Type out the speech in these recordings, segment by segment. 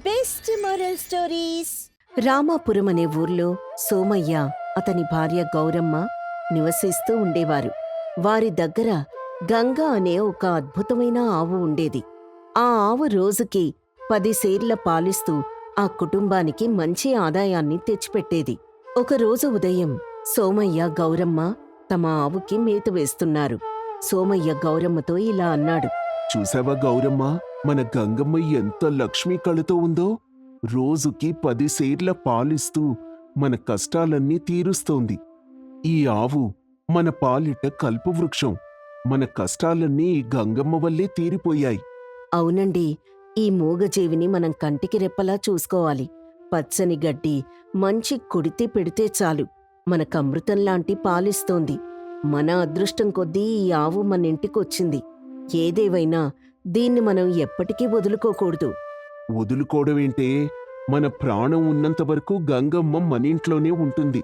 Best moral stories. Ramapuram అనే ఊర్లో సోమయ్య, అతని భార్య గౌరమ్మ నివసిస్తూ ఉండేవారు. వారి దగ్గర గంగ అనే ఒక అద్భుతమైన ఆవు ఉండేది. ఆ ఆవు రోజుకి 10 సేర్ల పాలిస్తూ ఆ కుటుంబానికి మంచి ఆదాయాన్ని తెచ్చిపెట్టేది. ఒకరోజు ఉదయం సోమయ్య, గౌరమ్మ తమ ఆవుకి మేత వేస్తున్నారు. సోమయ్య గౌరమ్మతో ఇలా అన్నాడు. చూసావా గౌరమ్మ, మన గంగమ్మ ఎంత లక్ష్మీ కళతో ఉందో. రోజుకి 10 సేర్ల పాలిస్తూ మన కష్టాలన్నీ తీరుస్తోంది. ఈ ఆవు మన పాలిట కల్పవృక్షం. మన కష్టాలన్నీ ఈ గంగమ్మ వల్లే తీరిపోయాయి. అవునండి, ఈ మూగజీవిని మనం కంటికి రెప్పలా చూసుకోవాలి. పచ్చని గడ్డి, మంచి కొడితే పెడితే చాలు మనకమృతంలాంటి పాలిస్తోంది. మన అదృష్టం కొద్దీ ఈ ఆవు మన ఇంటికొచ్చింది. ఏదేవైనా దీన్ని మనం ఎప్పటికీ వదులుకోకూడదు. వదులుకోవడమేంటే, మన ప్రాణం ఉన్నంతవరకు గంగమ్మ మన ఇంట్లోనే ఉంటుంది.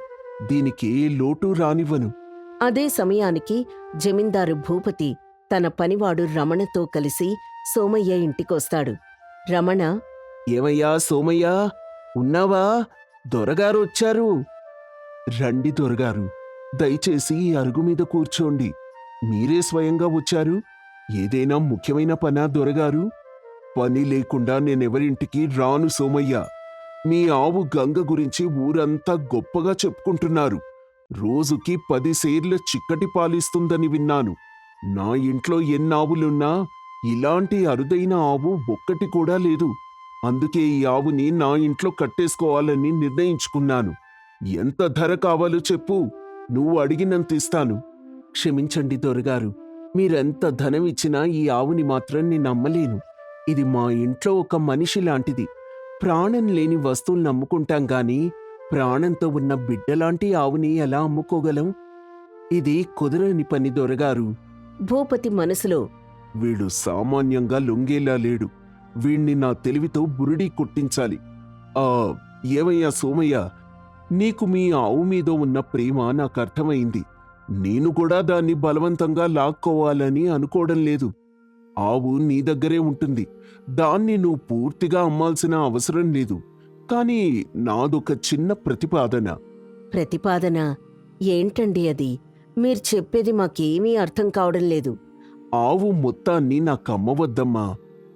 దీనికి ఏ లోటు రానివ్వను. అదే సమయానికి జమీందారు భూపతి తన పనివాడు రమణతో కలిసి సోమయ్య ఇంటికొస్తాడు. రమణ, ఏమయ్యా సోమయ్యా, ఉన్నావా? దొరగారు వచ్చారు. రండి దొరగారు, దయచేసి ఈ అరుగు మీద కూర్చోండి. మీరే స్వయంగా వచ్చారు. ఏదైనా ముఖ్యమైన పనా దొరగారు? పని లేకుండా నేనెవరింటికి రాను సోమయ్య. మీ ఆవు గంగ గురించి ఊరంతా గొప్పగా చెప్పుకుంటున్నారు. రోజుకి 10 సేర్ల చిక్కటి పాలిస్తుందని విన్నాను. నా ఇంట్లో ఎన్నావులున్నా ఇలాంటి అరుదైన ఆవు ఒక్కటి కూడా లేదు. అందుకే ఈ ఆవుని నా ఇంట్లో కట్టేసుకోవాలని నిర్ణయించుకున్నాను. ఎంత ధర కావాలో చెప్పు, నువ్వు అడిగినంత ఇస్తాను. క్షమించండి దొరగారు, మీరెంత ధనం ఇచ్చినా ఈ ఆవుని మాత్రం నేను నమ్మలేను. ఇది మా ఇంట్లో ఒక మనిషి లాంటిది. ప్రాణం లేని వస్తువులను అమ్ముకుంటాం గాని ప్రాణంతో ఉన్న బిడ్డలాంటి ఆవుని ఎలా అమ్ముకోగలం? ఇది కుదరని పని దొరగారు. భూపతి మనసులో, వీడు సామాన్యంగా లొంగేలా లేడు. వీణ్ణి నా తెలివితో బురిడీ కొట్టించాలి. ఏమయ్యా సోమయ్య, నీకు మీ ఆవు మీద ఉన్న ప్రేమ నాకు అర్థమైంది. నేను కూడా దాన్ని బలవంతంగా లాక్కోవాలని అనుకోవడం లేదు. ఆవు నీ దగ్గరే ఉంటుంది. దాన్ని నువ్వు పూర్తిగా అమ్మాల్సిన అవసరం లేదు. కానీ నాదొక చిన్న ప్రతిపాదన. ప్రతిపాదన ఏంటండి అది? మీరు చెప్పేది మాకేమీ అర్థం కావడం లేదు. ఆవు మొత్తాన్ని నాకమ్మవద్దమ్మా.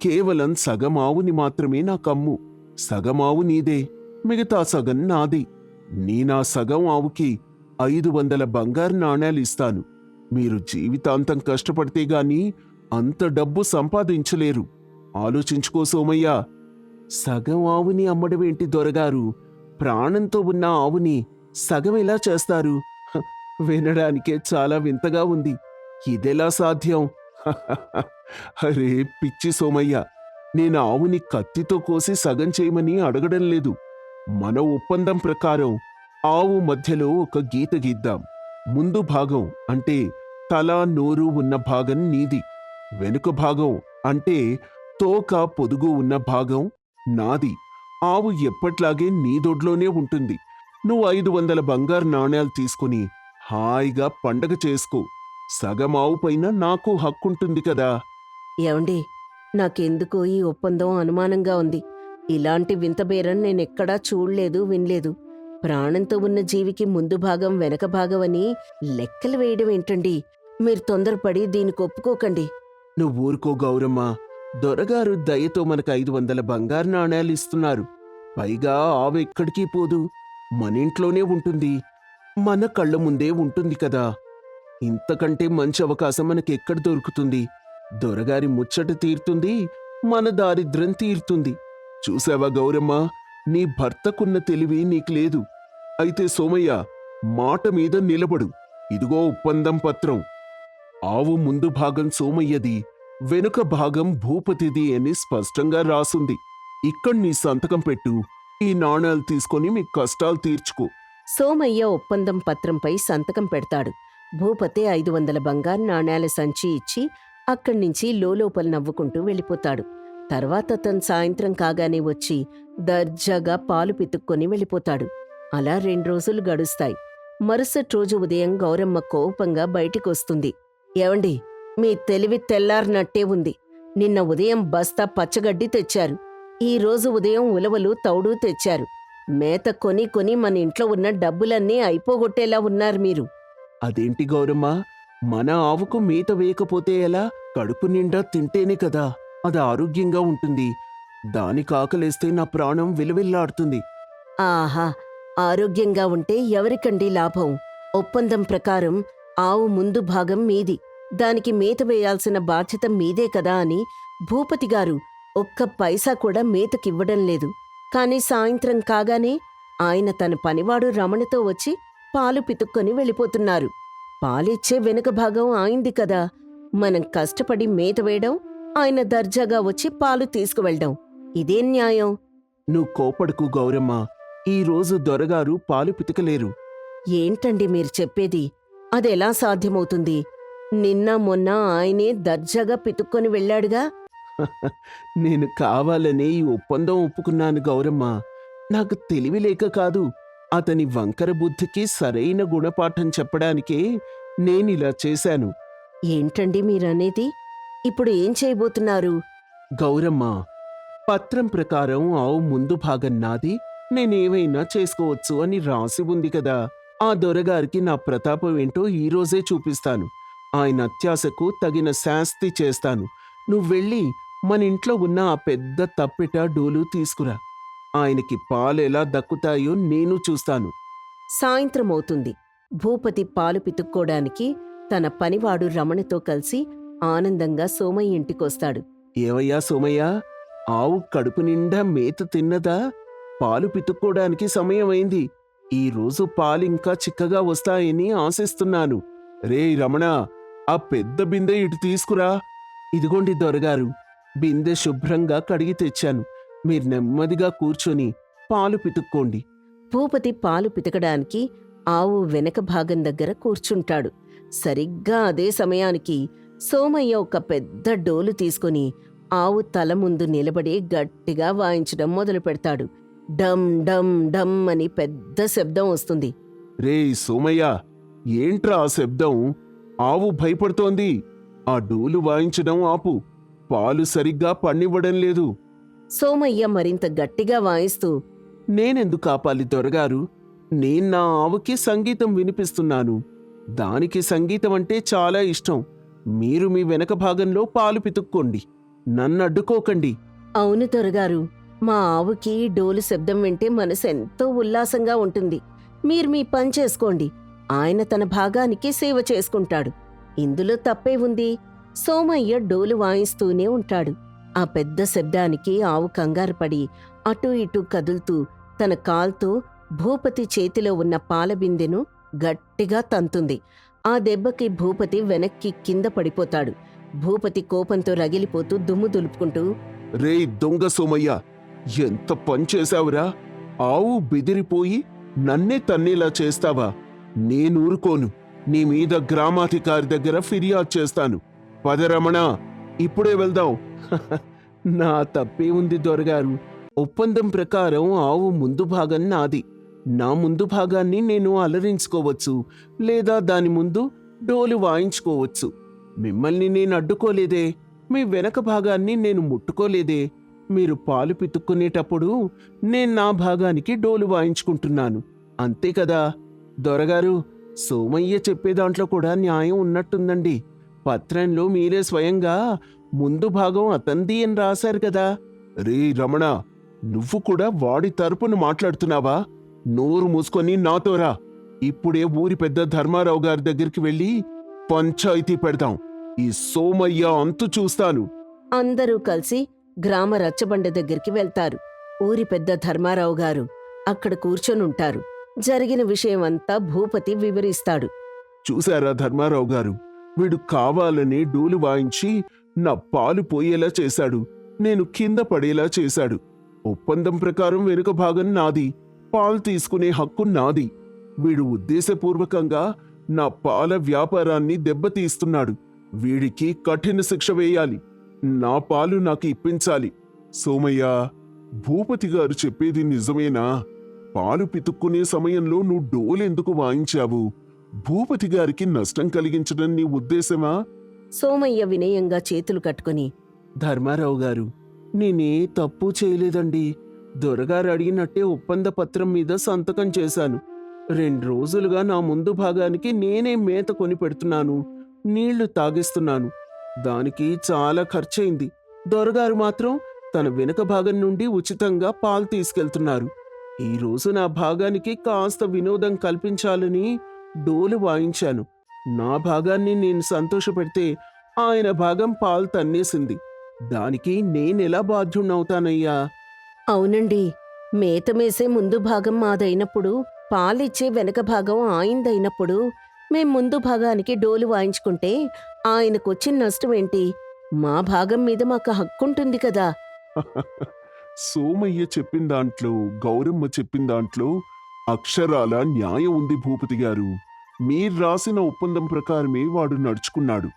కేవలం సగం ఆవుని మాత్రమే నాకమ్ము. సగం ఆవు నీదే, మిగతా సగం నాది. నేనా సగం ఆవుకి 500 బంగారు నాణేలిస్తాను. మీరు జీవితాంతం కష్టపడితే గాని అంత డబ్బు సంపాదించలేరు. ఆలోచించుకో సోమయ్యా. సగం ఆవుని అమ్మడమేంటి దొరగారు? ప్రాణంతో ఉన్న ఆవుని సగం ఎలా చేస్తారు? వినడానికే చాలా వింతగా ఉంది. ఇదెలా సాధ్యం? అరే పిచ్చి సోమయ్య, నేను ఆవుని కత్తితో కోసి సగం చేయమని అడగడం లేదు. మన ఒప్పందం ప్రకారం ఆవు మధ్యలో ఒక గీత గీద్దాం. ముందు భాగం అంటే తల, నోరు ఉన్న భాగం నీది. వెనుక భాగం అంటే తోక, పొదుగు ఉన్న భాగం నాది. ఆవు ఎప్పట్లాగే నీ దొడ్లోనే ఉంటుంది. నువ్వు 500 బంగారు నాణేలు తీసుకుని హాయిగా పండగ చేసుకో. సగం ఆవు పైన నాకు హక్కుంటుంది కదా. ఏవండి, నాకెందుకో ఈ ఒప్పందం అనుమానంగా ఉంది. ఇలాంటి వింత బేరం నేనెక్కడా చూడలేదు, వినలేదు. ప్రాణంతో ఉన్న జీవికి ముందు భాగం, వెనక భాగం అని లెక్కలు వేయడం ఏంటండి? మీరు తొందరపడి దీనికి ఒప్పుకోకండి. నువ్వు ఊరుకో గౌరమ్మ. దొరగారు దయతో మనకు 500 బంగారు నాణేలు ఇస్తున్నారు. పైగా ఆవు ఎక్కడికి పోదు, మన ఇంట్లోనే ఉంటుంది. మన కళ్ళ ముందే ఉంటుంది కదా. ఇంతకంటే మంచి అవకాశం మనకెక్కడ దొరుకుతుంది? దొరగారి ముచ్చట తీరుతుంది, మన దారిద్ర్యం తీరుతుంది. చూసావా గౌరమ్మ, నీ భర్తకున్న తెలివి నీకు లేదు. అయితే సోమయ్య, మాట మీద నిలబడు. ఇదిగో ఒప్పందం పత్రం. ఆవు ముందు భాగం సోమయ్యది, వెనుక భాగం భూపతిది అని స్పష్టంగా రాసుంది. ఇక్కడ నీ సంతకం పెట్టు. ఈ నాణేలు తీసుకొని మీ కష్టాలు తీర్చుకో. సోమయ్య ఒప్పందం పత్రంపై సంతకం పెడతాడు. భూపతి 500 బంగారు నాణేల సంచి ఇచ్చి అక్కడ్నించి లోలోపల నవ్వుకుంటూ వెళ్ళిపోతాడు. తర్వాత తను సాయంత్రం కాగానే వచ్చి దర్జాగా పాలు పితుక్కొని వెళ్ళిపోతాడు. అలా 2 రోజులు గడుస్తాయి. మరుసటి రోజు ఉదయం గౌరమ్మ కోపంగా బయటికొస్తుంది. ఏవండి, మీ తెలివి తెల్లారినట్టే ఉంది. నిన్న ఉదయం బస్తా పచ్చగడ్డి తెచ్చారు. ఈ రోజు ఉదయం ఉలవలు తౌడు తెచ్చారు. మేత కొని కొని మన ఇంట్లో ఉన్న డబ్బులన్నీ అయిపోగొట్టేలా ఉన్నారు మీరు. అదేంటి గౌరమ్మ, మన ఆవుకు మేత వేయకపోతే ఎలా? కడుపు నిండా తింటేనే కదా అది ఆరోగ్యంగా ఉంటుంది. దానికి ఆకలేస్తే నా ప్రాణం విలవిల్లాడుతుంది. ఆహా, ఆరోగ్యంగా ఉంటే ఎవరికండి లాభం? ఒప్పందం ప్రకారం ఆవు ముందు భాగం మీది, దానికి మేత వేయాల్సిన బాధ్యత మీదే కదా అని భూపతిగారు ఒక్క పైసా కూడా మేతకివ్వడం లేదు. కాని సాయంత్రం కాగానే ఆయన తన పనివాడు రమణతో వచ్చి పాలు పితుక్కొని వెళ్ళిపోతున్నారు. పాలిచ్చే వెనుక భాగం ఆయింది కదా, మనం కష్టపడి మేత వేయడం, ఆయన దర్జాగా వచ్చి పాలు తీసుకువెళ్ళడం, ఇదేం న్యాయం? నువ్వు కోపడుకు గౌరమ్మ, ఈ రోజు దొరగారు పాలు పితకలేరు. ఏంటండి మీరు చెప్పేది? అదెలా సాధ్యమవుతుంది? నిన్న మొన్న ఆయనే దర్జాగా పితుక్కొని వెళ్ళాడుగా. నేను కావాలనే ఈ ఒప్పందం ఒప్పుకున్నాను గౌరమ్మ. నాకు తెలివి లేక కాదు, అతని వంకర బుద్ధికి సరైన గుణపాఠం చెప్పడానికే నేనిలా చేశాను. ఏంటండి మీరనేది? ఇప్పుడు ఏం చేయబోతున్నారు? గౌరమ్మ, పత్రం ప్రకారం ఆవు ముందు భాగం నాది, నేనేమైనా చేసుకోవచ్చు అని రాసి ఉంది కదా. ఆ దొరగారికి నా ప్రతాపం ఏంటో ఈరోజే చూపిస్తాను. ఆయన అత్యాశకు తగిన శాస్తి చేస్తాను. నువ్వెళ్ళి మన ఇంట్లో ఉన్న ఆ పెద్ద తప్పెట డోలు తీసుకురా. ఆయనకి పాలు ఎలా దక్కుతాయో నేను చూస్తాను. సాయంత్రమవుతుంది. భూపతి పాలు పితుక్కోడానికి తన పనివాడు రమణతో కలిసి ఆనందంగా సోమయ్య ఇంటికొస్తాడు. ఏవయ్యా సోమయ్య, ఆవు కడుపు నిండా మేత తిన్నదా? పాలు పితుక్కోడానికి సమయమైంది. ఈరోజు పాలింకా చిక్కగా వస్తాయని ఆశిస్తున్నాను. రేయ్ రమణ, ఆ పెద్ద బిందె ఇటు తీసుకురా. ఇదిగోండి దొరగారు, బిందె శుభ్రంగా కడిగి తెచ్చాను. మీరు నెమ్మదిగా కూర్చొని పాలు పితుక్కోండి. భూపతి పాలు పితకడానికి ఆవు వెనక భాగం దగ్గర కూర్చుంటాడు. సరిగ్గా అదే సమయానికి సోమయ్య ఒక పెద్ద డోలు తీసుకుని ఆవు తల ముందు నిలబడి గట్టిగా వాయించడం మొదలు పెడతాడు. డమ్ డమ్ డమ్ అని పెద్ద శబ్దం వస్తుంది. రేయ్ సోమయ్య, ఏంట్రా ఆ శబ్దం? ఆవు భయపడుతోంది. ఆ డోలు వాయించడం ఆపు. పాలు సరిగ్గా పన్నివ్వడం లేదు. సోమయ్య మరింత గట్టిగా వాయిస్తూ, నేనెందుకు ఆపాలి దొరగారు? నేను నా ఆవుకి సంగీతం వినిపిస్తున్నాను. దానికి సంగీతం అంటే చాలా ఇష్టం. మీరు మీ వెనక భాగంలో పాలు పితుక్కోండి, నన్ను అడ్డుకోకండి. అవును దొరగారు, మా ఆవుకి డోలు శబ్దం వింటే మనసు ఎంతో ఉల్లాసంగా ఉంటుంది. మీరు మీ పని చేసుకోండి, ఆయన తన భాగానికి సేవ చేసుకుంటాడు. ఇందులో తప్పే ఉంది? సోమయ్య డోలు వాయిస్తూనే ఉంటాడు. ఆ పెద్ద శబ్దానికి ఆవు కంగారుపడి అటూ ఇటూ కదులుతూ తన కాల్తో భూపతి చేతిలో ఉన్న పాలబిందెను గట్టిగా తంతుంది. ఆ దెబ్బకి భూపతి వెనక్కి కింద పడిపోతాడు. భూపతి కోపంతో రగిలిపోతూ దుమ్ము దులుపుకుంటూ, రేయ్ దొంగ సోమయ్య, ఎంత పనిచేశావురా? ఆవు బెదిరిపోయి నన్నే తన్నేలా చేస్తావా? నేనూరుకోను. నీ మీద గ్రామాధికారి దగ్గర ఫిర్యాదు చేస్తాను. పదరమణ, ఇప్పుడే వెళ్దాం. నా తప్పే ఉంది దొరగారు. ఒప్పందం ప్రకారం ఆవు ముందు భాగం నాది. నా ముందు భాగాన్ని నేను అలరించుకోవచ్చు, లేదా దాని ముందు డోలు వాయించుకోవచ్చు. మిమ్మల్ని నేను అడ్డుకోలేదే, మీ వెనక భాగాన్ని నేను ముట్టుకోలేదే. మీరు పాలు పితుక్కునేటప్పుడు నేను నా భాగానికి డోలు వాయించుకుంటున్నాను, అంతే కదా? దొరగారు, సోమయ్య చెప్పే దాంట్లో కూడా న్యాయం ఉన్నట్టుందండి. పత్రంలో మీరే స్వయంగా ముందు భాగం అతంది అని రాశారు కదా. రే రమణ, నువ్వు కూడా వాడి తరపున మాట్లాడుతున్నావా? నోరు మూసుకొని నాతోరా. ఇప్పుడే ఊరి పెద్ద ధర్మారావు గారి దగ్గరికి వెళ్ళి పంచాయితీ పెడదాం. ఈ సోమయ్య అంతు చూస్తాను. అందరూ కలిసి గ్రామ రచ్చబండ దగ్గరికి వెళ్తారు. ఊరి పెద్ద ధర్మారావు గారు అక్కడ కూర్చొనుంటారు. జరిగిన విషయమంతా భూపతి వివరిస్తాడు. చూశారా ధర్మారావు గారు, వీడు కావాలని డోలు వాయించి నా పాలు పోయేలా చేశాడు. నేను కింద పడేలా చేశాడు. ఒప్పందం ప్రకారం వెనుక భాగం నాది, పాలు తీసుకునే హక్కు నాది. వీడు ఉద్దేశపూర్వకంగా నా పాల వ్యాపారాన్ని దెబ్బతీస్తున్నాడు. వీడికి కఠిన శిక్ష వేయాలి. నా పాలు నాకు ఇప్పించాలి. సోమయ్య, భూపతి గారు చెప్పేది నిజమేనా? పాలు పితుక్కునే సమయంలో నువ్వు డోలెందుకు వాయించావు? భూపతి గారికి నష్టం కలిగించడం నీ ఉద్దేశమా? సోమయ్య వినయంగా చేతులు కట్టుకుని, ధర్మారావు గారు, నేనే తప్పు చేయలేదండి. దొరగారు అడిగినట్టే ఒప్పంద పత్రం మీద సంతకం చేశాను. 2 రోజులుగా నా ముందు భాగానికి నేనే మేత కొని పెడుతున్నాను, నీళ్లు తాగిస్తున్నాను. దానికి చాలా ఖర్చయింది. దొరగారు మాత్రం తన వెనుక భాగం నుండి ఉచితంగా పాలు తీసుకెళ్తున్నారు. ఈరోజు నా భాగానికి కాస్త వినోదం కల్పించాలని డోలు వాయించాను. నా భాగాన్ని నేను సంతోషపెడితే ఆయన భాగం పాలు తన్నేసింది. దానికి నేనెలా బాధ్యుణ్ణవుతానయ్యా? అవునండి, మేత మేసే ముందు భాగం మాదైనప్పుడు, పాలిచ్చే వెనక భాగం ఆయిందైనప్పుడు, మేం ముందు భాగానికి డోలు వాయించుకుంటే ఆయనకొచ్చిన నష్టమేంటి? మా భాగం మీద మాకు హక్కుంటుంది కదా. సోమయ్య చెప్పిన దాంట్లో, గౌరమ్మ చెప్పిన దాంట్లో అక్షరాల న్యాయం ఉంది భూపతి గారు. మీరు రాసిన ఒప్పందం ప్రకారమే వాడు నడుచుకున్నాడు.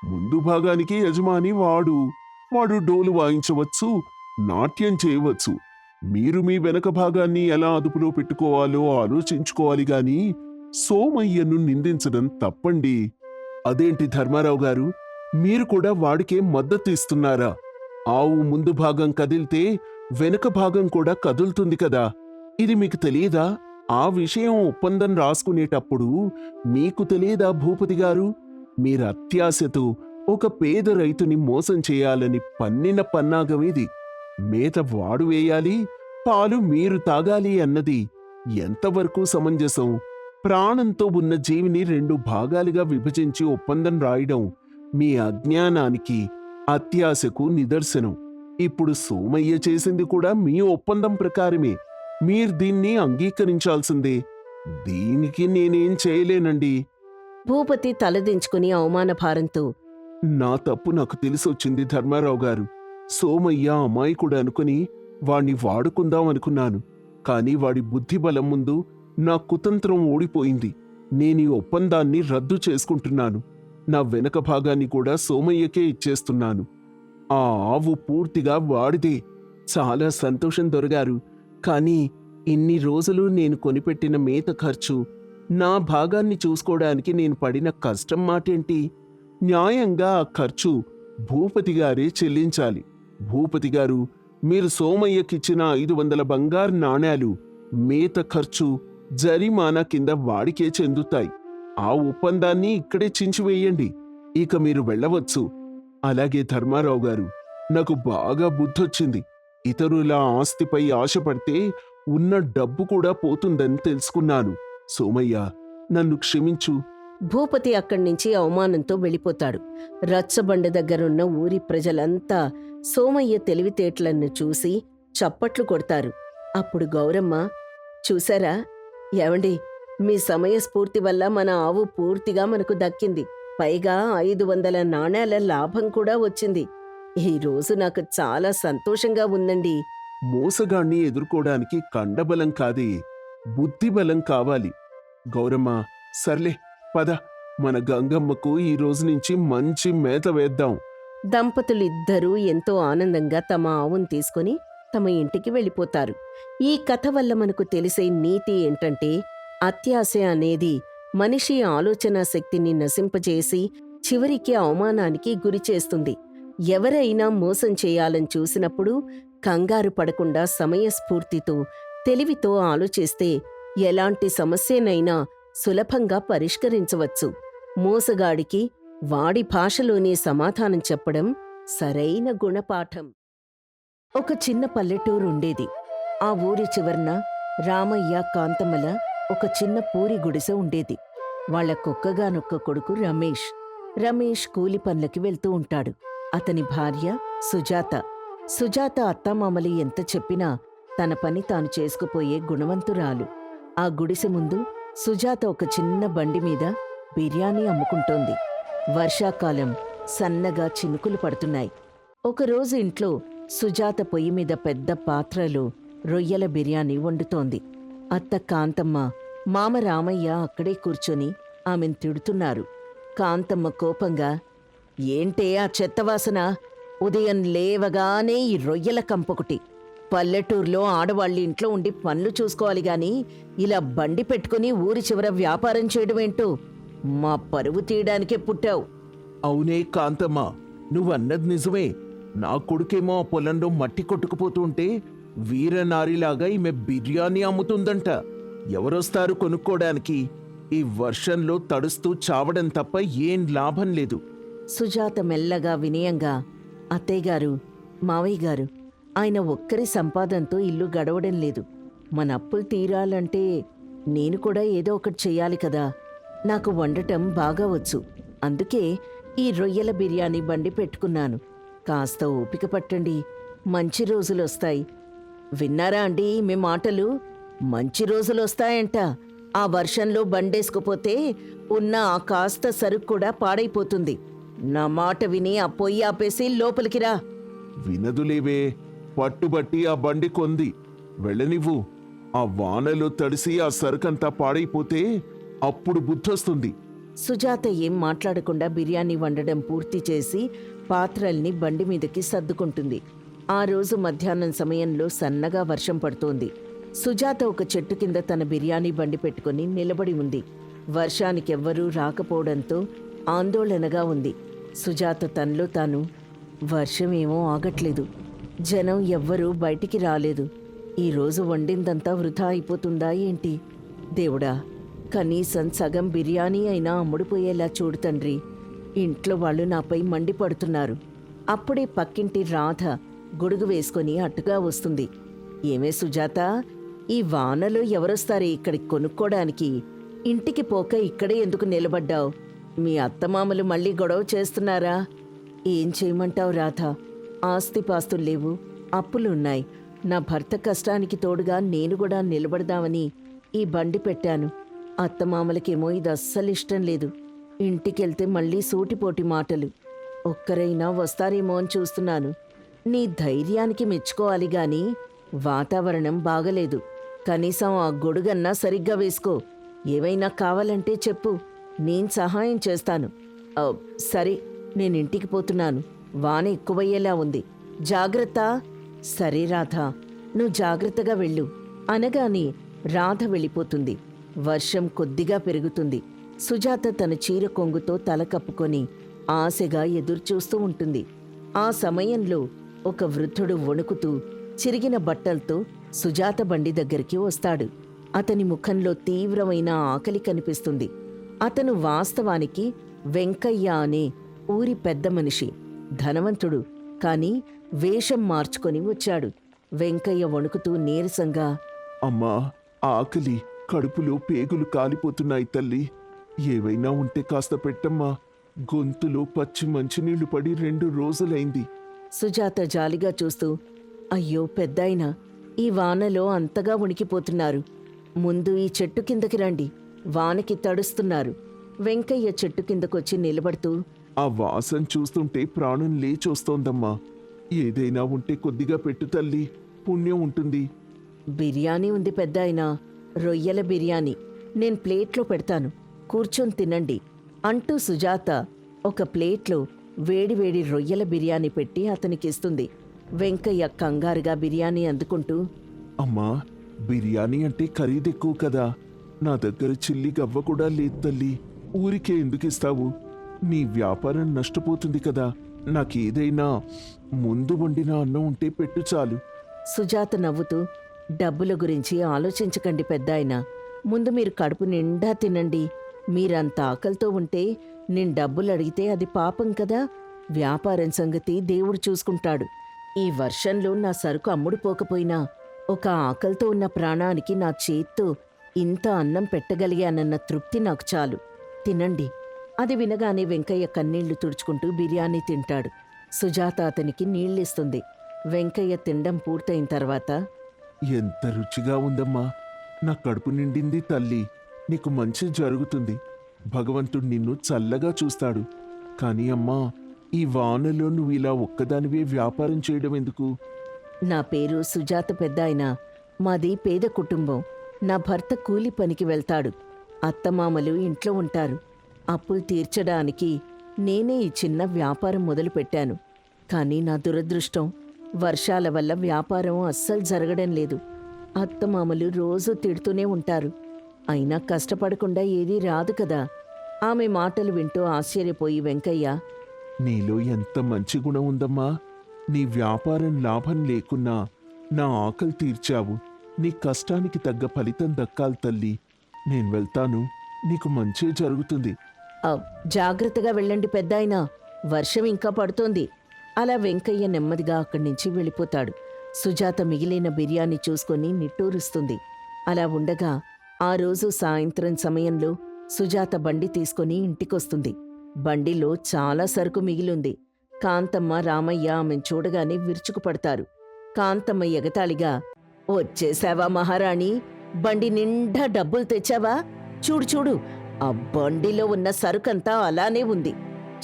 ముందు భాగానికి యజమాని వాడు. వాడు డోలు వాయించవచ్చు, నాట్యం చేయవచ్చు. మీరు మీ వెనక భాగాన్ని ఎలా అదుపులో పెట్టుకోవాలో ఆలోచించుకోవాలి గాని సోమయ్యను నిందించడం తప్పండి. అదేంటి ధర్మారావు గారు, మీరు కూడా వాడికే మద్దతు ఇస్తున్నారా? ఆవు ముందు భాగం కదిలితే వెనుక భాగం కూడా కదులుతుంది కదా. ఇది మీకు తెలియదా? ఆ విషయం ఒప్పందం రాసుకునేటప్పుడు మీకు తెలియదా భూపతి గారు? మీరు అత్యాశతో ఒక పేద రైతుని మోసం చేయాలని పన్నిన పన్నాగమిది. మేత వాడు వేయాలి, పాలు మీరు తాగాలి అన్నది ఎంతవరకు సమంజసం? ప్రాణంతో ఉన్న జీవిని 2 భాగాలుగా విభజించి ఒప్పందం రాయడం మీ అజ్ఞానానికి, అత్యాశకు నిదర్శనం. ఇప్పుడు సోమయ్య చేసింది కూడా మీ ఒప్పందం ప్రకారమే. మీరు దీన్ని అంగీకరించాల్సిందే. దీనికి నేనేం చేయలేనండి. భూపతి తలదించుకుని అవమాన భారంతో, నా తప్పు నాకు తెలిసొచ్చింది ధర్మారావు గారు. సోమయ్య అమాయకుడు అనుకుని వాణ్ణి వాడుకుందాం అనుకున్నాను. కాని వాడి బుద్ధిబలం ముందు నా కుతంత్రం ఓడిపోయింది. నేనీ ఒప్పందాన్ని రద్దు చేసుకుంటున్నాను. నా వెనక భాగాన్ని కూడా సోమయ్యకే ఇచ్చేస్తున్నాను. ఆ ఆవు పూర్తిగా వాడిదే. చాలా సంతోషం దొరగారు. కాని ఇన్ని రోజులు నేను కొనిపెట్టిన మేత ఖర్చు, నా భాగాన్ని చూసుకోవడానికి నేను పడిన కష్టం మాటేంటి? న్యాయంగా ఆ ఖర్చు భూపతి గారే చెల్లించాలి. భూపతి గారు, మీరు సోమయ్యకిచ్చిన 500 బంగారు నాణేలు మేత ఖర్చు, జరిమానా కింద వాడికే చెందుతాయి. ఆ ఒప్పందాన్ని ఇక్కడే చించివేయండి. ఇక మీరు వెళ్ళవచ్చు. అలాగే ధర్మారావు గారు, నాకు బాగా బుద్ధొచ్చింది. ఇతరుల ఆస్తిపై ఆశపడితే ఉన్న డబ్బు కూడా పోతుందని తెలుసుకున్నాను. సోమయ్య, నన్ను క్షమించు. భూపతి అక్కడ్నించి అవమానంతో వెళ్ళిపోతాడు. రచ్చబండ దగ్గరున్న ఊరి ప్రజలంతా సోమయ్య తెలివితేటలను చూసి చప్పట్లు కొడతారు. అప్పుడు గౌరమ్మ, చూసారా ఏవండి, మీ సమయస్ఫూర్తి వల్ల మన ఆవు పూర్తిగా మనకు దక్కింది. పైగా 500 నాణేల లాభం కూడా వచ్చింది. ఈ రోజు నాకు చాలా సంతోషంగా ఉందండి. మోసగాణ్ణి ఎదుర్కోవడానికి కండబలం కాదే, బుద్ధిబలం కావాలి. గౌరమ్మ, సర్లే పద, మన గంగమ్మకు ఈ రోజు నుంచి మంచి మేత వేద్దాం. దంపతులిద్దరూ ఎంతో ఆనందంగా తమ ఆవును తీసుకుని తమ ఇంటికి వెళ్ళిపోతారు. ఈ కథ వల్ల మనకు తెలిసే నీతి ఏంటంటే, అత్యాశ అనేది మనిషి ఆలోచనా శక్తిని నశింపజేసి చివరికి అవమానానికి గురిచేస్తుంది. ఎవరైనా మోసం చేయాలని చూసినప్పుడు కంగారు పడకుండా సమయస్ఫూర్తితో, తెలివితో ఆలోచిస్తే ఎలాంటి సమస్యనైనా సులభంగా పరిష్కరించవచ్చు. మోసగాడికి వాడి భాషలోనే సమాధానం చెప్పడం సరైన గుణపాఠం. ఒక చిన్న పల్లెటూరుండేది. ఆ ఊరి చివర్న రామయ్య, కాంతమ్మల ఒక చిన్న పూరి గుడిసె ఉండేది. వాళ్లకొక్కగానొక్క కొడుకు రమేష్. రమేష్ కూలి పనులకి వెళ్తూ ఉంటాడు. అతని భార్య సుజాత. సుజాత అత్తామామలు ఎంత చెప్పినా తన పని తాను చేసుకుపోయే గుణవంతురాలు. ఆ గుడిసె ముందు సుజాత ఒక చిన్న బండి మీద బిర్యానీ అమ్ముకుంటోంది. వర్షాకాలం, సన్నగా చినుకులు పడుతున్నాయి. ఒకరోజు ఇంట్లో సుజాత పొయ్యి మీద పెద్ద పాత్రలో రొయ్యల బిర్యానీ వండుతోంది. అత్త కాంతమ్మ, మామ రామయ్య అక్కడే కూర్చొని ఆమెను తిడుతున్నారు. కాంతమ్మ కోపంగా, ఏంటే ఆ చెత్తవాసన? ఉదయం లేవగానే ఈ రొయ్యల కంపొకటి. పల్లెటూరులో ఆడవాళ్ళ ఇంట్లో ఉండి పనులు చూసుకోవాలి గాని ఇలా బండి పెట్టుకుని ఊరి చివర వ్యాపారం చేయడమేంటో? మా పరువు తీయడానికే పుట్టావు. అవునే కాంతమ్మ, నువ్వన్నది నిజమే. నా కొడుకేమో ఆ పొలంలో మట్టి కొట్టుకుపోతుంటే వీరనారిలాగా ఈమె బిర్యానీ అమ్ముతుందంట. ఎవరొస్తారు కొనుక్కోడానికి? ఈ వర్షంలో తడుస్తూ చావడం తప్ప ఏం లాభం లేదు. సుజాత మెల్లగా వినయంగా, అత్తయ్యగారు, మావయ్యగారు, ఆయన ఒక్కరి సంపాదనతో ఇల్లు గడవడం లేదు. మన అప్పులు తీరాలంటే నేను కూడా ఏదో ఒకటి చెయ్యాలి కదా. నాకు వండటం బాగా వచ్చు. అందుకే ఈ రొయ్యల బిర్యానీ బండి పెట్టుకున్నాను. కాస్త ఓపిక పట్టండి, మంచి రోజులొస్తాయి. విన్నారా అండి మీ మాటలు? మంచి రోజులొస్తాయంట. ఆ వర్షంలో బండేసుకుపోతే ఉన్న ఆ కాస్త సరుకు కూడా పాడైపోతుంది. నా మాట విని ఆ పొయ్యి ఆపేసి లోపలికి రా. వినదులేవే, పట్టుబట్టి ఆ బండి కొంది. వెళ్ళనివ్వు. ఆ వానలో తడిసి ఆ సరుకంతా పాడైపోతే అప్పుడు బుద్ధొస్తుంది. సుజాత ఏం మాట్లాడకుండా బిర్యానీ వండడం పూర్తి చేసి పాత్రల్ని బండి మీదకి సర్దుకుంటుంది. ఆ రోజు మధ్యాహ్నం సమయంలో సన్నగా వర్షం పడుతోంది. సుజాత ఒక చెట్టు కింద తన బిర్యానీ బండి పెట్టుకుని నిలబడి ఉంది. వర్షానికెవ్వరూ రాకపోవడంతో ఆందోళనగా ఉంది. సుజాత తనలో తాను, వర్షమేమో ఆగట్లేదు, జనం ఎవ్వరూ బయటికి రాలేదు. ఈరోజు వండిందంతా వృధా అయిపోతుందా ఏంటి? దేవుడా, కనీసం సగం బిర్యానీ అయినా అమ్ముడుపోయేలా చూడు తండ్రి. ఇంట్లో వాళ్ళు నాపై మండిపడుతున్నారు. అప్పుడే పక్కింటి రాధ గొడుగు వేసుకొని అట్టుగా వస్తుంది. ఏమే సుజాత, ఈ వానలో ఎవరొస్తారే ఇక్కడికి కొనుక్కోడానికి? ఇంటికి పోక ఇక్కడే ఎందుకు నిలబడ్డావు? మీ అత్తమామలు మళ్ళీ గొడవ చేస్తున్నారా? ఏం చేయమంటావు రాధ? ఆస్తిపాస్తులు లేవు, అప్పులున్నాయి. నా భర్త కష్టానికి తోడుగా నేను కూడా నిలబడదామని ఈ బండి పెట్టాను. అత్తమామలకేమో ఇది అస్సలు ఇష్టం లేదు. ఇంటికెళ్తే మళ్ళీ సూటిపోటి మాటలు. ఒక్కరైనా వస్తారేమో అని చూస్తున్నాను. నీ ధైర్యానికి మెచ్చుకోవాలి గాని వాతావరణం బాగలేదు. కనీసం ఆ గొడుగన్నా సరిగ్గా వేసుకో. ఏవైనా కావాలంటే చెప్పు, నేను సహాయం చేస్తాను. సరే, నేనింటికి పోతున్నాను. వాన ఎక్కువయ్యేలా ఉంది. జాగ్రత్త. సరే రాధ, నువ్వు జాగ్రత్తగా వెళ్ళు అనగానే రాధ వెళ్ళిపోతుంది. వర్షం కొద్దిగా పెరుగుతుంది. సుజాత తన చీర కొంగుతో తల కప్పుకొని ఆశగా ఎదురుచూస్తూ ఉంటుంది. ఆ సమయంలో ఒక వృద్ధుడు వణుకుతూ చిరిగిన బట్టలతో సుజాత బండి దగ్గరికి వస్తాడు. అతని ముఖంలో తీవ్రమైన ఆకలి కనిపిస్తుంది. అతను వాస్తవానికి వెంకయ్య అనే ఊరి పెద్ద మనిషి, ధనవంతుడు. కాని వేషం మార్చుకొని వచ్చాడు. వెంకయ్య వణుకుతూ నీరసంగా, అమ్మా, ఆకలి, కడుపులో పేగులు కాలిపోతున్నాయి తల్లి. ఏవైనా ఉంటే కాస్త పెట్టమ్మా. గొంతులో పచ్చి మంచినీళ్లు పడి 2 రోజులైంది. సుజాత జాలిగా చూస్తూ, అయ్యో పెద్దాయనా, ఈ వానలో అంతగా ఉణికిపోతున్నారు. ముందు ఈ చెట్టు కిందకి రండి, వానకి తడుస్తున్నారు. వెంకయ్య చెట్టు కిందకొచ్చి నిలబడుతూ, ఆ వాసన చూస్తుంటే ప్రాణం లేచొస్తోందమ్మా. ఏదైనా ఉంటే కొద్దిగా పెట్టు తల్లి, పుణ్యం ఉంటుంది. బిర్యానీ ఉంది పెద్దాయనా, రొయ్యల బిర్యానీ. నేను ప్లేట్లో పెడతాను, కూర్చొని తినండి అంటూ సుజాత ఒక ప్లేట్లో వేడివేడి రొయ్యల బిర్యానీ పెట్టి అతనికిస్తుంది. వెంకయ్య కంగారుగా బిర్యానీ అందుకుంటూ, అమ్మా, బిర్యానీ అంటే ఖరీదెక్కువ కదా. నా దగ్గర చిల్లి గవ్వ కూడా లేదు తల్లి. ఊరికే ఎందుకిస్తావు? నీ వ్యాపారం నష్టపోతుంది కదా. నాకేదైనా ముందు వండిన అన్నం ఉంటే పెట్టు చాలు. సుజాత నవ్వుతూ, డబ్బుల గురించి ఆలోచించకండి పెద్దాయనా. ముందు మీరు కడుపు నిండా తినండి. మీరంత ఆకలితో ఉంటే నేను డబ్బులు అడిగితే అది పాపం కదా. వ్యాపారం సంగతి దేవుడు చూసుకుంటాడు. ఈ వర్షంలో నా సరుకు అమ్ముడుపోకపోయినా ఒక ఆకలితో ఉన్న ప్రాణానికి నా చేత్తో ఇంత అన్నం పెట్టగలిగానన్న తృప్తి నాకు చాలు. తినండి. అది వినగానే వెంకయ్య కన్నీళ్లు తుడుచుకుంటూ బిర్యానీ తింటాడు. సుజాత అతనికి నీళ్ళిస్తుంది. వెంకయ్య తినడం పూర్తయిన తర్వాత, ఎంత రుచిగా ఉందమ్మా. నా కడుపు నిండింది తల్లి. నీకు మంచి జరుగుతుంది. భగవంతుడు నిన్ను చల్లగా చూస్తాడు. కాని అమ్మా, ఈ వానలో నువ్వు ఇలా ఒక్కదానివే వ్యాపారం చేయడం ఎందుకు? నా పేరు సుజాత పెద్దాయనా. మాది పేద కుటుంబం. నా భర్త కూలి పనికి వెళ్తాడు. అత్తమామలు ఇంట్లో ఉంటారు. అప్పులు తీర్చడానికి నేనే ఈ చిన్న వ్యాపారం మొదలుపెట్టాను. కానీ నా దురదృష్టం, వర్షాల వల్ల వ్యాపారం అస్సలు జరగడం లేదు. అత్తమామలు రోజూ తిడుతూనే ఉంటారు. అయినా కష్టపడకుండా ఏదీ రాదు కదా. ఆమె మాటలు వింటూ ఆశ్చర్యపోయి వెంకయ్య, నీలో ఎంత మంచి గుణం ఉందమ్మా. నీ వ్యాపారం లాభం లేకున్నా నా ఆకలి తీర్చావు. నీ కష్టానికి తగ్గ ఫలితం దక్కాలి తల్లి. నేను వెళ్తాను, నీకు మంచే జరుగుతుంది. జాగ్రత్తగా వెళ్ళండి పెద్దాయనా, వర్షం ఇంకా పడుతోంది. అలా వెంకయ్య నెమ్మదిగా అక్కడి నుంచి వెళ్ళిపోతాడు. సుజాత మిగిలిన బిర్యానీ చూసుకొని నిట్టూరుస్తుంది. అలా ఉండగా ఆ రోజు సాయంత్రం సమయంలో సుజాత బండి తీసుకొని ఇంటికొస్తుంది. బండిలో చాలా సరుకు మిగిలుంది. కాంతమ్మ, రామయ్య ఆమెను చూడగానే విరుచుకుపడతారు. కాంతమ్మ ఎగతాళిగా, వచ్చేశావా మహారాణి? బండి నిండా డబ్బులు తెచ్చావా? చూడు చూడు, ఆ బండిలో ఉన్న సరుకంతా అలానే ఉంది.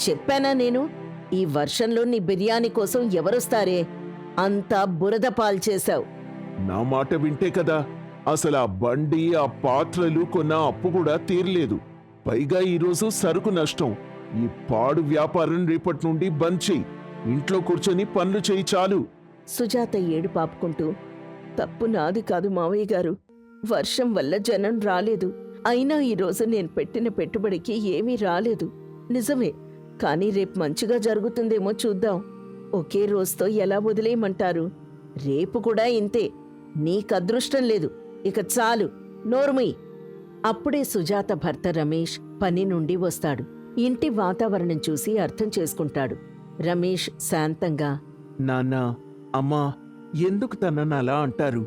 చెప్పానా నేను, ఈ వర్షంలో నీ బిర్యానీ కోసం ఎవరొస్తారే? అంతా బురద పాల్చేశావు. నా మాట వింటే కదా అసలు ఆ బండి, ఆ పాత్రలు కొన్న అప్పు కూడా తీరలేదు. పైగా ఈరోజు సరుకు నష్టం. ఈ పాడు వ్యాపారం రేపటి నుండి బంద్ చెయ్యి. ఇంట్లో కూర్చొని పనులు చేయి చాలు. సుజాత ఏడు పాపుకుంటూ, తప్పు నాది కాదు మావయ్య గారు. వర్షం వల్ల జనం రాలేదు. అయినా ఈరోజు నేను పెట్టిన పెట్టుబడికి ఏమీ రాలేదు నిజమే. కానీ రేపు మంచిగా జరుగుతుందేమో చూద్దాం. ఒకే రోజుతో ఎలా వదిలేయమంటారు? రేపు కూడా ఇంతే. నీకదృష్టం లేదు. ఇక చాలు, నోర్మయ్. అప్పుడే సుజాత భర్త రమేష్ పని నుండి వస్తాడు. ఇంటి వాతావరణం చూసి అర్థం చేసుకుంటాడు. రమేష్ శాంతంగా, నాన్నా, అమ్మా, ఎందుకు తనని అలా అంటారు?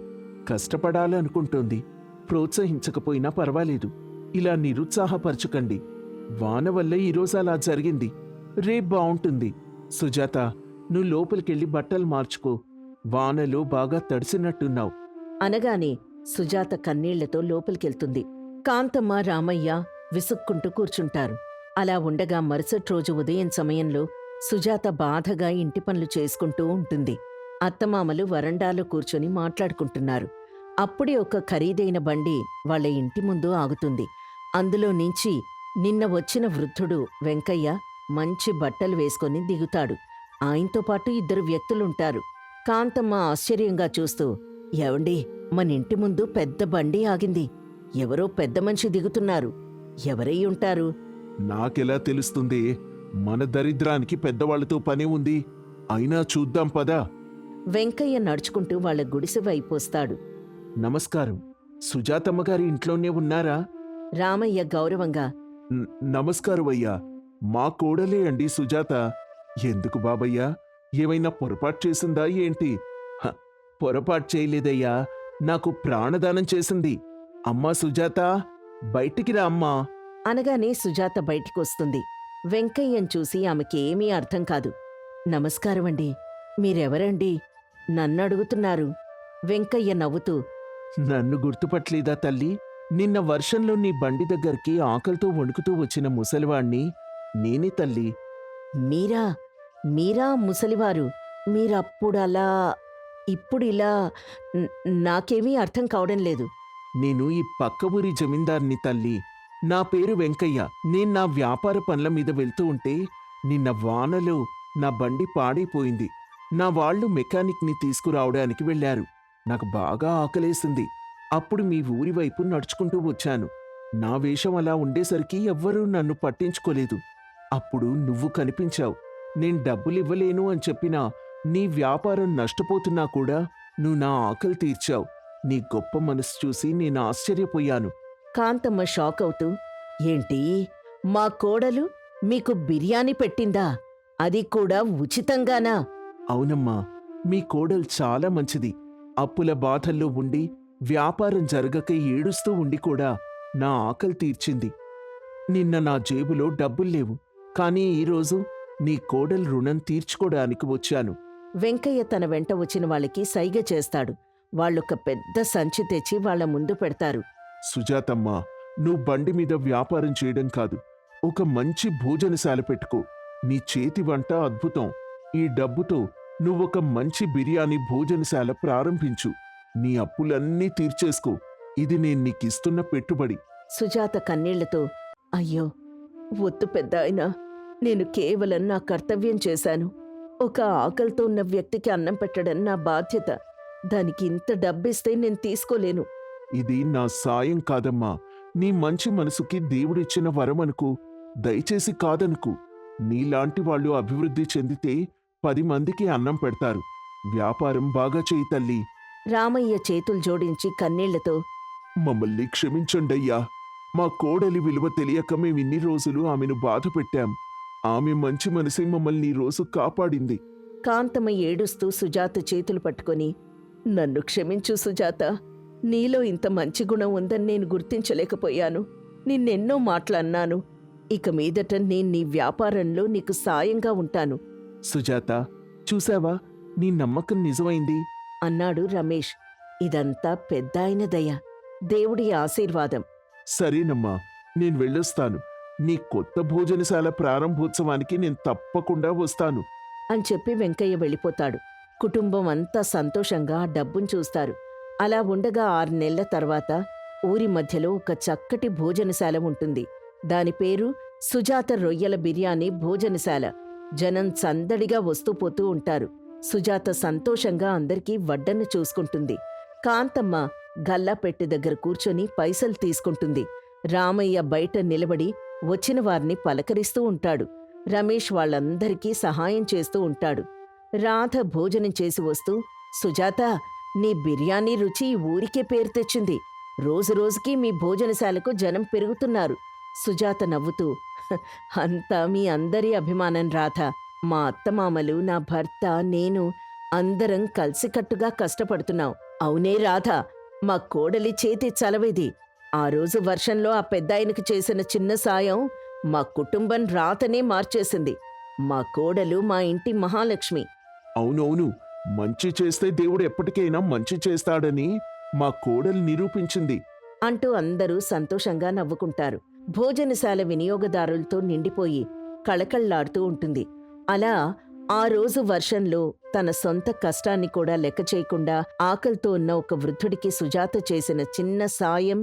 కష్టపడాలనుకుంటోంది. ప్రోత్సహించకపోయినా పర్వాలేదు. ఇలా నిరుత్సాహపరచుకండి. వాన వల్ల ఈరోజు అలా జరిగింది. రేపు బావుంటుంది. సుజాత, నువ్వు లోపలికెళ్ళి బట్టలు మార్చుకో. వానలో బాగా తడిసినట్టున్నావు అనగానే సుజాత కన్నీళ్లతో లోపలికెళ్తుంది. కాంతమ్మ, రామయ్య విసుక్కుంటూ కూర్చుంటారు. అలా ఉండగా మరుసటి రోజు ఉదయం సమయంలో సుజాత బాధగా ఇంటి పనులు చేసుకుంటూ ఉంటుంది. అత్తమామలు వరండాలో కూర్చొని మాట్లాడుకుంటున్నారు. అప్పుడే ఒక ఖరీదైన బండి వాళ్ళ ఇంటి ముందు ఆగుతుంది. అందులో నుంచి నిన్న వచ్చిన వృద్ధుడు వెంకయ్య మంచి బట్టలు వేసుకొని దిగుతాడు. ఆయనతో పాటు ఇద్దరు వ్యక్తులుంటారు. కాంతమ్మ ఆశ్చర్యంగా చూస్తూ, ఏవండి, మన ఇంటి ముందు పెద్ద బండి ఆగింది. ఎవరో పెద్ద మనిషి దిగుతున్నారు. ఎవరై ఉంటారు? నాకెలా తెలుస్తుంది? మన దరిద్రానికి పెద్దవాళ్లతో పని ఉంది. అయినా చూద్దాం పదా. వెంకయ్య నడుచుకుంటూ వాళ్ళ గుడిసె వైపొస్తాడు. నమస్కారం. సుజాతమ్మగారి ఇంట్లోనే ఉన్నారా? రామయ్య గౌరవంగా, నమస్కారం అయ్యా. మా కోడలే అండి సుజాత. ఎందుకు బాబయ్యా, ఏమైనా పొరపాటు చేసిందా ఏంటి? పొరపాటు చేయలేదయ్యా, నాకు ప్రాణదానం చేసింది. అమ్మా సుజాత, బయటికి రా అమ్మా అనగానే సుజాత బయటికొస్తుంది. వెంకయ్యను చూసి ఆమెకేమీ అర్థం కాదు. నమస్కారమండి, మీరెవరండి? నన్నడుగుతున్నారు. వెంకయ్య నవ్వుతూ, నన్ను గుర్తుపట్లేదా తల్లి? నిన్న వర్షంలో నీ బండి దగ్గరికి ఆకలితో వణుకుతూ వచ్చిన ముసలివాణ్ణి నేనే తల్లి. మీరా? మీరా ముసలివారు? మీరప్పుడలా ఇప్పుడిలా నాకేమీ అర్థం కావడం లేదు. నేను ఈ పక్క ఊరి జమీందార్ని తల్లి. నా పేరు వెంకయ్య. నేను నా వ్యాపార పనుల మీద వెళ్తూ ఉంటే నిన్న వానలో నా బండి పాడైపోయింది. నా వాళ్ళు మెకానిక్ని తీసుకురావడానికి వెళ్లారు. నాకు బాగా ఆకలేసింది. అప్పుడు మీ ఊరి వైపు నడుచుకుంటూ వచ్చాను. నా వేషం అలా ఉండేసరికి ఎవ్వరూ నన్ను పట్టించుకోలేదు. అప్పుడు నువ్వు కనిపించావు. నేను డబ్బులివ్వలేను అని చెప్పినా, నీ వ్యాపారం నష్టపోతున్నా కూడా నువ్వు నా ఆకలి తీర్చావు. నీ గొప్ప మనసు చూసి నేను ఆశ్చర్యపోయాను. కాంతమ్మ షాక్ అవుతూ, ఏంటి, మా కోడలు మీకు బిర్యానీ పెట్టిందా? అది కూడా ఉచితంగానా? అవునమ్మా, మీ కోడలు చాలా మంచిది. అప్పుల బాధల్లో ఉండి వ్యాపారం జరగక ఏడుస్తూ ఉండి కూడా నా ఆకలి తీర్చింది. నిన్న నా జేబులో డబ్బుల్లేవు, కానీ ఈరోజు నీ కోడలు రుణం తీర్చుకోడానికి వచ్చాను. వెంకయ్య తన వెంట వచ్చిన వాళ్ళకి సైగ చేస్తాడు. వాళ్ళొక పెద్ద సంచి తెచ్చి వాళ్ల ముందు పెడతారు. సుజాతమ్మా, నువ్వు బండి మీద వ్యాపారం చేయడం కాదు, ఒక మంచి భోజనశాల పెట్టుకో. నీ చేతి వంట అద్భుతం. ఈ డబ్బుతో నువ్వొక మంచి బిర్యానీ భోజనశాల ప్రారంభించు. నీ అప్పులన్నీ తీర్చేసుకో. ఇది నేను నీకిస్తున్న పెట్టుబడి. సుజాత కన్నీళ్లతో, అయ్యో వద్దు పెద్దాయనా, నేను కేవలం నా కర్తవ్యం చేశాను. ఒక ఆకలితో ఉన్న వ్యక్తికి అన్నం పెట్టడం నా బాధ్యత. దానికి ఇంత డబ్బిస్తే నేను తీసుకోలేను. ఇది నా సాయం కాదమ్మా, నీ మంచి మనసుకి దేవుడిచ్చిన వరం అనుకో. దయచేసి కాదనుకు. నీలాంటి వాళ్ళు అభివృద్ధి చెందితే 10 మందికి అన్నం పెడతారు. వ్యాపారం బాగా చేయి తల్లి. రామయ్య చేతులు జోడించి కన్నీళ్లతో, మమ్మల్ని క్షమించండయ్యా. మా కోడలి విలువ తెలియక మేమిన్ని రోజులు ఆమెను బాధ పెట్టాం. ఆమె మంచి మనసే మమ్మల్ని ఈ రోజు కాపాడింది. కాంతమ్మ ఏడుస్తూ సుజాత చేతులు పట్టుకొని, నన్ను క్షమించు సుజాత, నీలో ఇంత మంచి గుణం ఉందని నేను గుర్తించలేకపోయాను. నిన్నెన్నో మాటలన్నాను. ఇక మీదట నేను నీ వ్యాపారంలో నీకు సాయంగా ఉంటాను సుజాత, చూసావా, నీ నమ్మకం నిజమైంది అన్నాడు రమేష్. ఇదంతా పెద్దాయన దయ, దేవుడి ఆశీర్వాదం. సరేనమ్మా, నేను వెళ్ళొస్తాను. నీ కొత్త భోజనశాల ప్రారంభోత్సవానికి నేను తప్పకుండా వస్తాను అని చెప్పి వెంకయ్య వెళ్ళిపోతాడు. కుటుంబం అంతా సంతోషంగా ఆ డబ్బును చూస్తారు. అలా ఉండగా 6 నెలల తర్వాత ఊరి మధ్యలో ఒక చక్కటి భోజనశాల ఉంటుంది. దాని పేరు సుజాత రొయ్యల బిర్యానీ భోజనశాల. జనం సందడిగా వస్తూ పోతూ ఉంటారు. సుజాత సంతోషంగా అందరికీ వడ్డన చూసుకుంటుంది. కాంతమ్మ గల్లాపెట్టె దగ్గర కూర్చొని పైసలు తీసుకుంటుంది. రామయ్య బయట నిలబడి వచ్చిన వారిని పలకరిస్తూ ఉంటాడు. రమేష్ వాళ్ళందరికీ సహాయం చేస్తూ ఉంటాడు. రాధ భోజనం చేసి వస్తూ, సుజాత, నీ బిర్యానీ రుచి ఈ ఊరికే పేరు తెచ్చింది. రోజురోజుకి మీ భోజనశాలకు జనం పెరుగుతున్నారు. సుజాత నవ్వుతూ, అంతా మీ అందరి అభిమానం రాధ. మా అత్తమామలు, నా భర్త, నేను అందరం కలిసికట్టుగా కష్టపడుతున్నాం. అవునే రాధ, మా కోడలి చేతి చలవేది. ఆ రోజు వర్షంలో ఆ పెద్దాయనకు చేసిన చిన్న సాయం మా కుటుంబం రాతనే మార్చేసింది. మా కోడలు మా ఇంటి మహాలక్ష్మి. అవునవును, మంచి చేస్తే దేవుడు ఎప్పటికైనా మంచి చేస్తాడని మా కోడలు నిరూపించింది అంటూ అందరూ సంతోషంగా నవ్వుకుంటారు. భోజనశాల వినియోగదారులతో నిండిపోయి కళకళ్లాడుతూ ఉంటుంది. అలా ఆ రోజు వర్షంలో తన సొంత కష్టాన్ని కూడా లెక్క చేయకుండా ఆకలితో ఉన్న ఒక వృద్ధుడికి సుజాత చేసిన చిన్న సాయం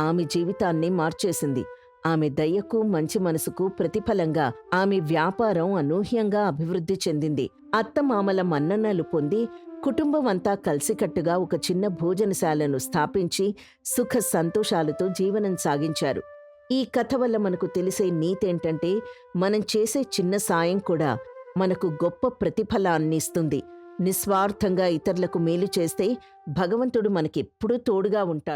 ఆమె జీవితాన్ని మార్చేసింది. ఆమె దయకు, మంచి మనసుకు ప్రతిఫలంగా ఆమె వ్యాపారం అనూహ్యంగా అభివృద్ధి చెందింది. అత్తమామల మన్ననలు పొంది కుటుంబం అంతా కలిసికట్టుగా ఒక చిన్న భోజనశాలను స్థాపించి సుఖ సంతోషాలతో జీవనం సాగించారు. ఈ కథ వల్ల మనకు తెలిసే నీతేంటంటే, మనం చేసే చిన్న సాయం కూడా మనకు గొప్ప ప్రతిఫలాన్నిస్తుంది. నిస్వార్థంగా ఇతరులకు మేలు చేస్తే భగవంతుడు మనకెప్పుడూ తోడుగా ఉంటాడు.